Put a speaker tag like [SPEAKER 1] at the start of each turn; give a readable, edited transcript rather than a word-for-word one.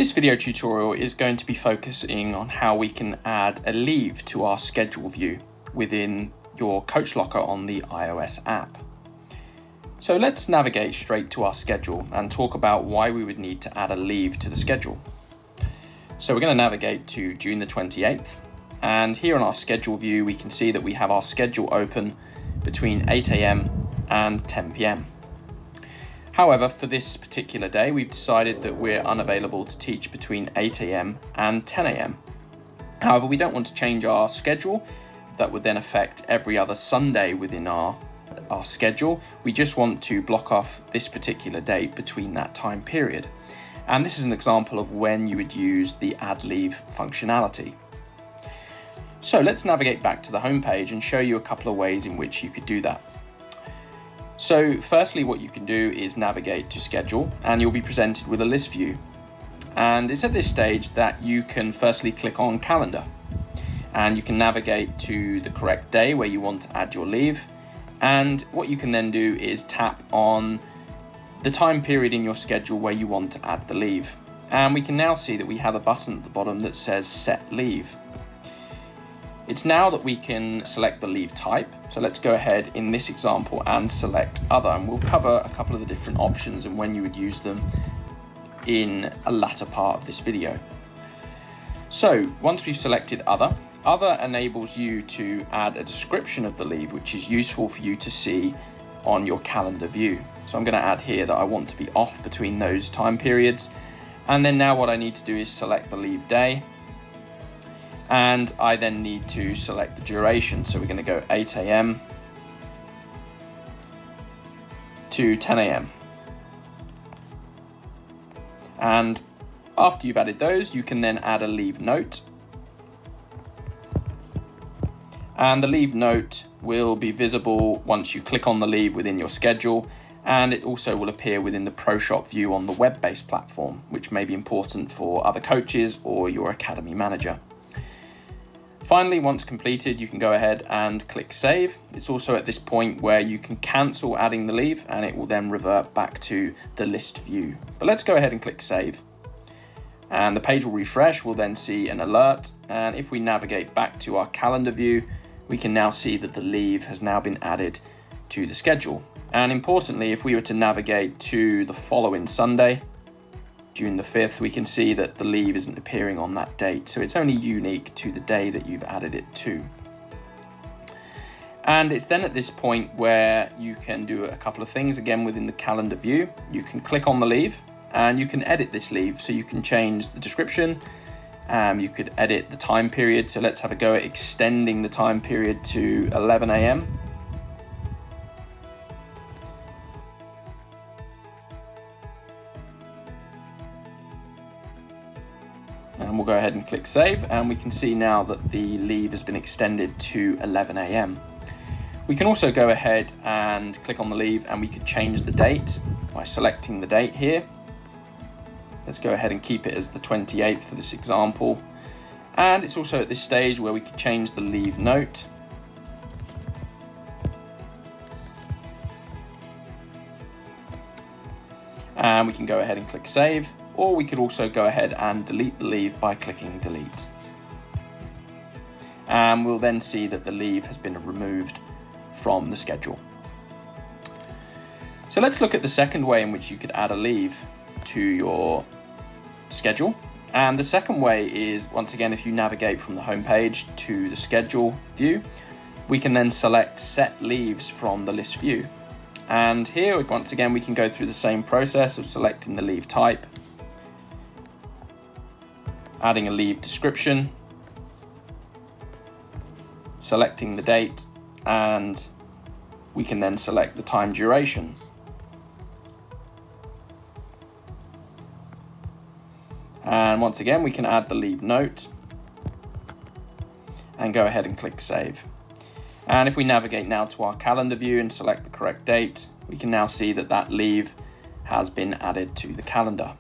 [SPEAKER 1] This video tutorial is going to be focusing on how we can add a leave to our schedule view within your Coach Locker on the iOS app. So let's navigate straight to our schedule and talk about why we would need to add a leave to the schedule. So we're going to navigate to June the 28th, and here on our schedule view we can see that we have our schedule open between 8 AM and 10 PM. However, for this particular day, we've decided that we're unavailable to teach between 8 AM and 10 AM. However, we don't want to change our schedule. That would then affect every other Sunday within our schedule. We just want to block off this particular date between that time period. And this is an example of when you would use the add leave functionality. So let's navigate back to the home page and show you a couple of ways in which you could do that. So firstly, what you can do is navigate to schedule, and you'll be presented with a list view. And it's at this stage that you can firstly click on calendar, and you can navigate to the correct day where you want to add your leave. And what you can then do is tap on the time period in your schedule where you want to add the leave. And we can now see that we have a button at the bottom that says set leave. It's now that we can select the leave type. So let's go ahead in this example and select other, and we'll cover a couple of the different options and when you would use them in a latter part of this video. So once we've selected other enables you to add a description of the leave, which is useful for you to see on your calendar view. So I'm going to add here that I want to be off between those time periods. And then now what I need to do is select the leave day. And I then need to select the duration. So we're going to go 8 AM to 10 AM. And after you've added those, you can then add a leave note. And the leave note will be visible once you click on the leave within your schedule. And it also will appear within the ProShop view on the web-based platform, which may be important for other coaches or your academy manager. Finally, once completed, you can go ahead and click save. It's also at this point where you can cancel adding the leave, and it will then revert back to the list view. But let's go ahead and click save. And the page will refresh. We'll then see an alert. And if we navigate back to our calendar view, we can now see that the leave has now been added to the schedule. And importantly, if we were to navigate to the following Sunday, June the 5th, we can see that the leave isn't appearing on that date. So it's only unique to the day that you've added it to. And it's then at this point where you can do a couple of things again within the calendar view. You can click on the leave and you can edit this leave. So you can change the description. You could edit the time period. So let's have a go at extending the time period to 11 AM. And we'll go ahead and click save, and we can see now that the leave has been extended to 11 AM. We can also go ahead and click on the leave, and we could change the date by selecting the date here. Let's go ahead and keep it as the 28th for this example. And it's also at this stage where we could change the leave note. And we can go ahead and click save. Or we could also go ahead and delete the leave by clicking delete. And we'll then see that the leave has been removed from the schedule. So let's look at the second way in which you could add a leave to your schedule. And the second way is, once again, if you navigate from the home page to the schedule view, we can then select set leaves from the list view. And here, once again, we can go through the same process of selecting the leave type, adding a leave description, selecting the date, and we can then select the time duration. And once again, we can add the leave note and go ahead and click save. And if we navigate now to our calendar view and select the correct date, we can now see that that leave has been added to the calendar.